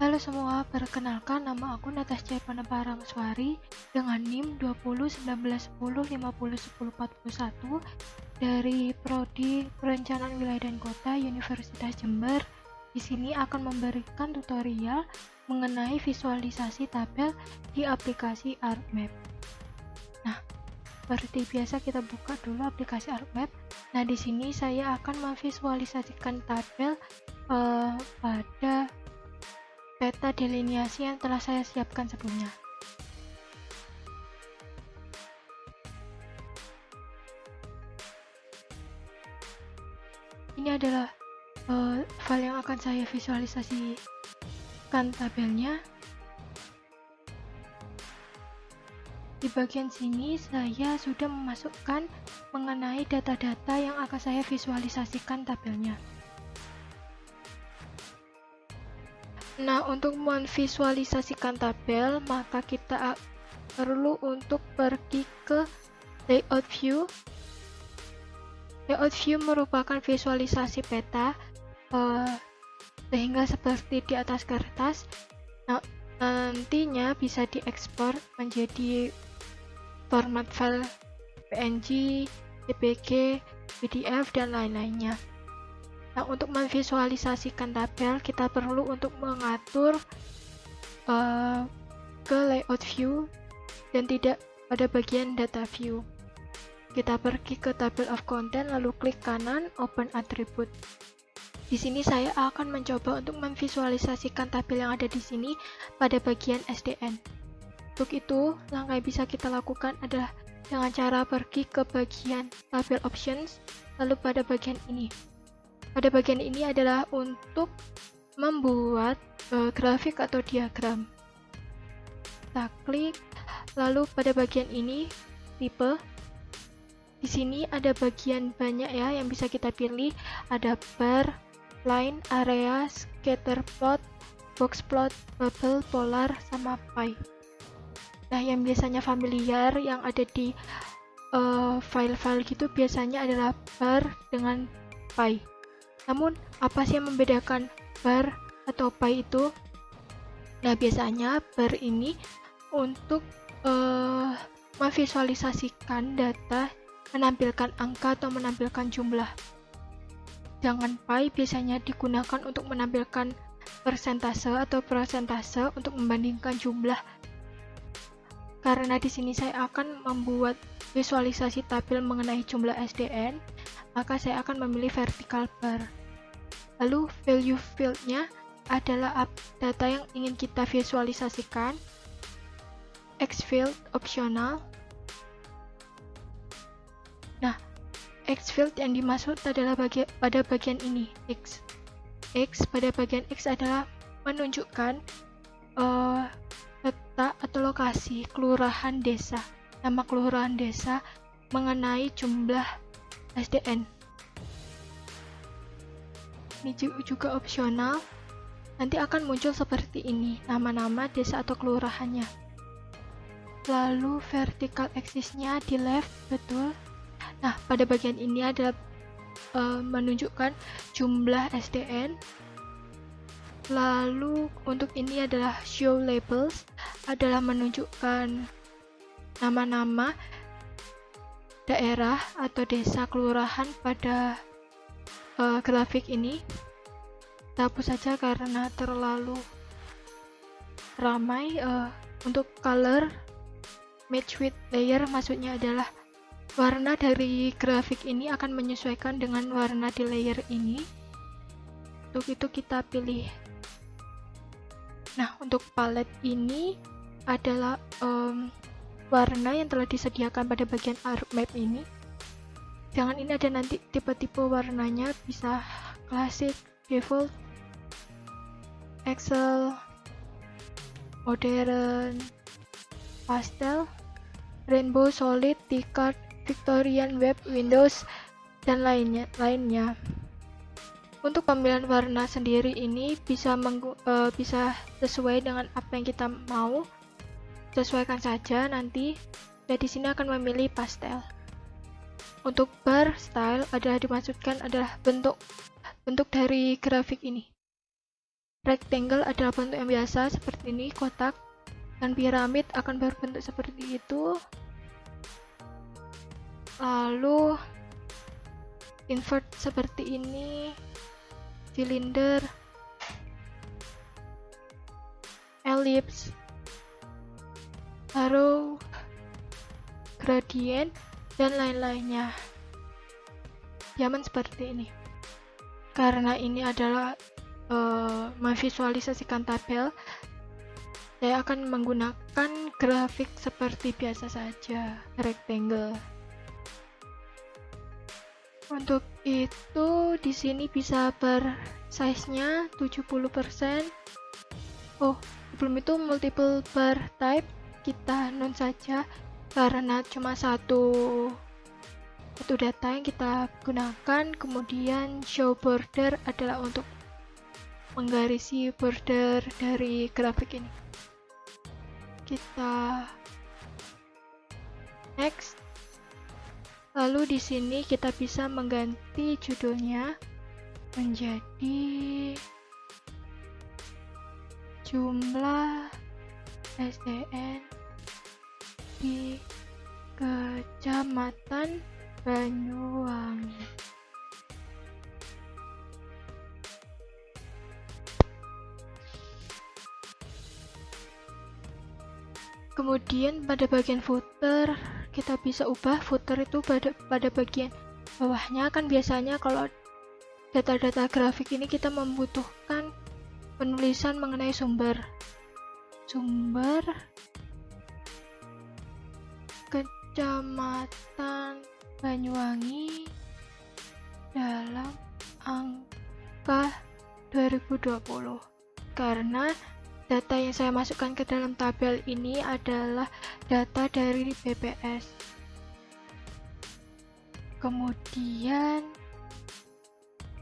Halo semua, perkenalkan nama aku Natasha Paramswari dengan NIM 201910501041 dari Prodi Perencanaan Wilayah dan Kota Universitas Jember. Di sini akan memberikan tutorial mengenai visualisasi tabel di aplikasi ArcMap. Nah, seperti biasa kita buka dulu aplikasi ArcMap. Nah, di sini saya akan memvisualisasikan tabel pada peta delineasi yang telah saya siapkan sebelumnya. Ini adalah file yang akan saya visualisasikan tabelnya. Di bagian sini saya sudah memasukkan mengenai data-data yang akan saya visualisasikan tabelnya. Nah, untuk memvisualisasikan tabel, maka kita perlu untuk pergi ke layout view. Layout view merupakan visualisasi peta sehingga seperti di atas kertas. Nah, nantinya bisa diekspor menjadi format file PNG, JPG, PDF, dan lain-lainnya. Nah, untuk memvisualisasikan tabel, kita perlu untuk mengatur ke layout view dan tidak pada bagian data view. Kita pergi ke table of content, lalu klik kanan, open attribute. Di sini saya akan mencoba untuk memvisualisasikan tabel yang ada di sini pada bagian SDN. Untuk itu, langkah yang bisa kita lakukan adalah dengan cara pergi ke bagian tabel options, lalu pada bagian ini. Pada bagian ini adalah untuk membuat grafik atau diagram. Kita klik, lalu pada bagian ini tipe. Di sini ada bagian banyak ya yang bisa kita pilih. Ada bar, line, area, scatter plot, box plot, bubble, polar, sama pie. Nah, yang biasanya familiar yang ada di file-file gitu biasanya adalah bar dengan pie. Namun, apa sih yang membedakan bar atau pie itu? Nah, biasanya bar ini untuk memvisualisasikan data, menampilkan angka atau menampilkan jumlah. Sedangkan pie biasanya digunakan untuk menampilkan persentase untuk membandingkan jumlah. Karena di sini saya akan membuat visualisasi tabel mengenai jumlah SDN, maka saya akan memilih vertical bar. Lalu value field-nya adalah data yang ingin kita visualisasikan. X field opsional. Nah, X field yang dimaksud adalah pada bagian ini, X. X pada bagian X adalah menunjukkan letak atau lokasi kelurahan desa, nama kelurahan desa mengenai jumlah SDN. Ini juga opsional, nanti akan muncul seperti ini, nama-nama desa atau kelurahannya. Lalu vertical axis-nya di left, betul. Nah, pada bagian ini adalah menunjukkan jumlah SDN. Lalu untuk ini adalah show labels, adalah menunjukkan nama-nama daerah atau desa kelurahan pada grafik ini. Kita hapus saja karena terlalu ramai. Untuk color match with layer, maksudnya adalah warna dari grafik ini akan menyesuaikan dengan warna di layer ini. Untuk itu kita pilih. Nah, untuk palette ini adalah warna yang telah disediakan pada bagian ArcMap ini. Jangan ini ada nanti tipe-tipe warnanya, bisa klasik, default, Excel, modern, pastel, rainbow, solid, T-card, Victorian, web, Windows, dan lainnya. Untuk pemilihan warna sendiri ini bisa sesuai dengan apa yang kita mau. Sesuaikan saja nanti. Saya di sini akan memilih pastel. Untuk bar style adalah dimaksudkan adalah bentuk dari grafik ini. Rectangle adalah bentuk yang biasa seperti ini, kotak, dan piramid akan berbentuk seperti itu. Lalu invert seperti ini, silinder, ellipse, arrow, gradient, dan lain-lainnya. Diamond seperti ini. Karena ini adalah memvisualisasikan tabel, saya akan menggunakan grafik seperti biasa saja, rectangle. Untuk itu di sini bisa size-nya 70%. Oh, sebelum itu multiple per type kita non saja karena cuma satu data yang kita gunakan. Kemudian show border adalah untuk menggarisi border dari grafik ini. Kita next. Lalu di sini kita bisa mengganti judulnya menjadi jumlah SDN di Kecamatan Banyuwangi. Kemudian pada bagian footer kita bisa ubah footer itu pada bagian bawahnya. Kan biasanya kalau data-data grafik ini kita membutuhkan penulisan mengenai sumber Kecamatan Banyuwangi dalam angka 2020, karena data yang saya masukkan ke dalam tabel ini adalah data dari BPS. Kemudian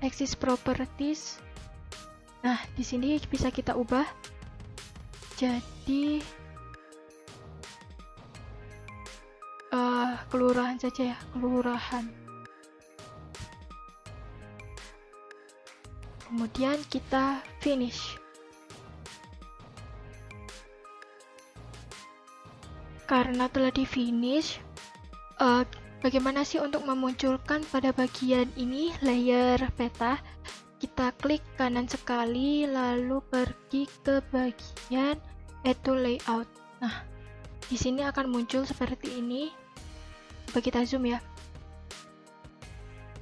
axis properties. Nah, di sini bisa kita ubah jadi kelurahan saja ya, kelurahan. Kemudian kita finish. Karena telah di finish, bagaimana sih untuk memunculkan pada bagian ini layer peta? Kita klik kanan sekali, lalu pergi ke bagian add to layout. Nah, di sini akan muncul seperti ini. Coba kita zoom ya.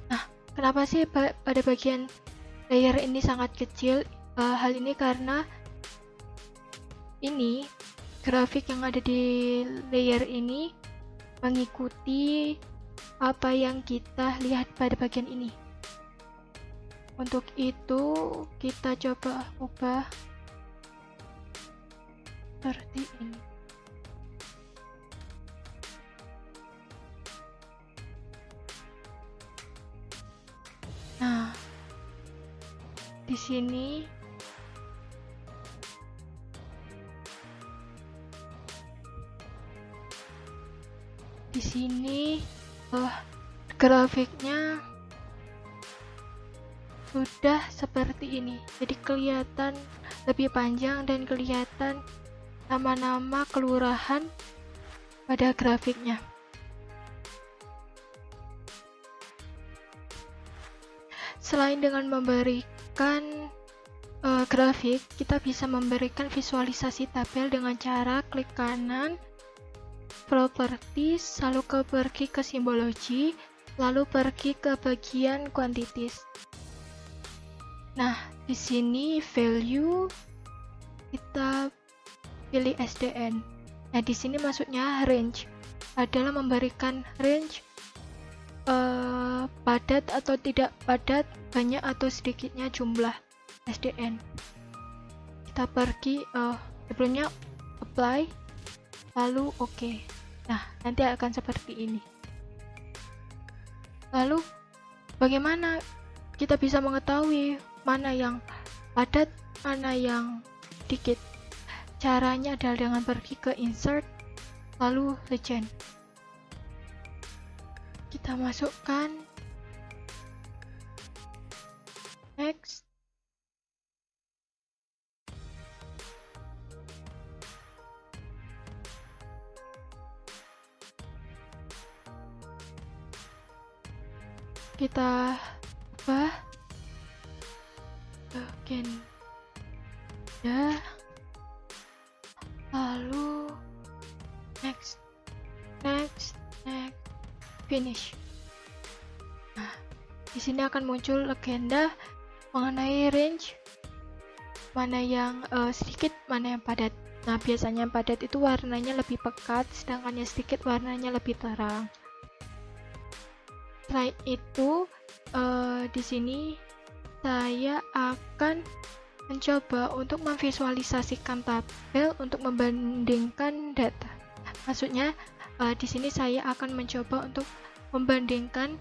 Nah, kenapa sih pada bagian layer ini sangat kecil? Hal ini karena ini grafik yang ada di layer ini mengikuti apa yang kita lihat pada bagian ini. Untuk itu kita coba ubah seperti ini. Nah, di sini grafiknya sudah seperti ini, jadi kelihatan lebih panjang dan kelihatan nama-nama kelurahan pada grafiknya. Selain dengan memberikan grafik, kita bisa memberikan visualisasi tabel dengan cara klik kanan, properties, lalu pergi ke simbologi, lalu pergi ke bagian quantities. Nah, di sini value kita pilih SDN. Nah, di sini maksudnya range adalah memberikan range padat atau tidak padat, banyak atau sedikitnya jumlah SDN. Kita pergi sebelumnya apply, lalu OK. Nah, nanti akan seperti ini. Lalu bagaimana kita bisa mengetahui mana yang padat, mana yang sedikit? Caranya adalah dengan pergi ke insert, lalu legend. Kita masukkan next. kita ubah legenda, lalu next, finish. Nah, di sini akan muncul legenda mengenai range mana yang sedikit, mana yang padat. Nah, biasanya yang padat itu warnanya lebih pekat, sedangkan yang sedikit warnanya lebih terang. Selain itu, di sini saya akan mencoba untuk memvisualisasikan tabel untuk membandingkan data. Maksudnya, di sini saya akan mencoba untuk membandingkan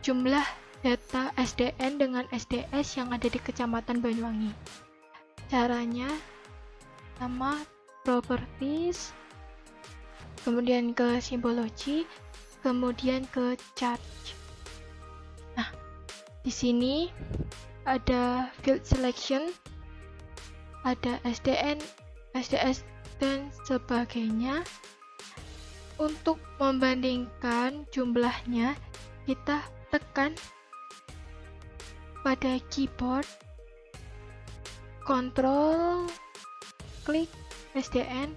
jumlah data SDN dengan SDS yang ada di Kecamatan Banyuwangi. Caranya sama, properties, kemudian ke simbologi, kemudian ke charge. Nah, di sini ada field selection, ada SDN, SDS, dan sebagainya. Untuk membandingkan jumlahnya, kita tekan pada keyboard, Ctrl, klik SDN,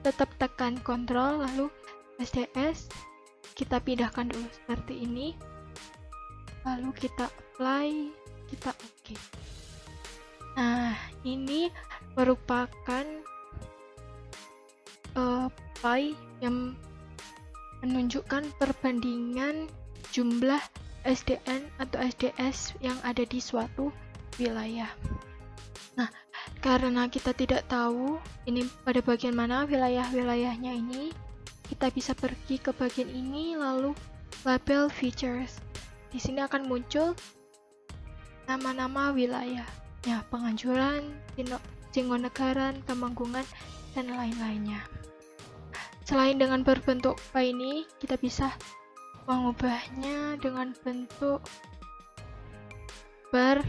tetap tekan Ctrl, lalu SDS, kita pindahkan dulu seperti ini, lalu kita apply, kita OK. Nah, ini merupakan pie yang menunjukkan perbandingan jumlah SDN atau SDS yang ada di suatu wilayah. Nah, karena kita tidak tahu ini pada bagian mana wilayah-wilayahnya ini, kita bisa pergi ke bagian ini, lalu label features. Di sini akan muncul nama-nama wilayah, ya, Penganjuran, Cingonegaran, Temanggungan, dan lain-lainnya. Selain dengan berbentuk pie ini, kita bisa mengubahnya dengan bentuk bar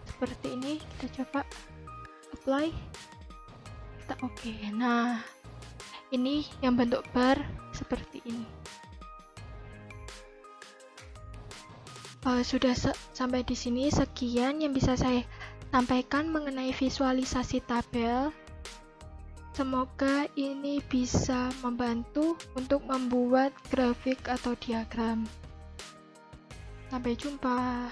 seperti ini. Kita coba apply, kita OK. Nah, ini yang bentuk bar seperti ini. Sudah sampai di sini, sekian yang bisa saya sampaikan mengenai visualisasi tabel. Semoga ini bisa membantu untuk membuat grafik atau diagram. Sampai jumpa.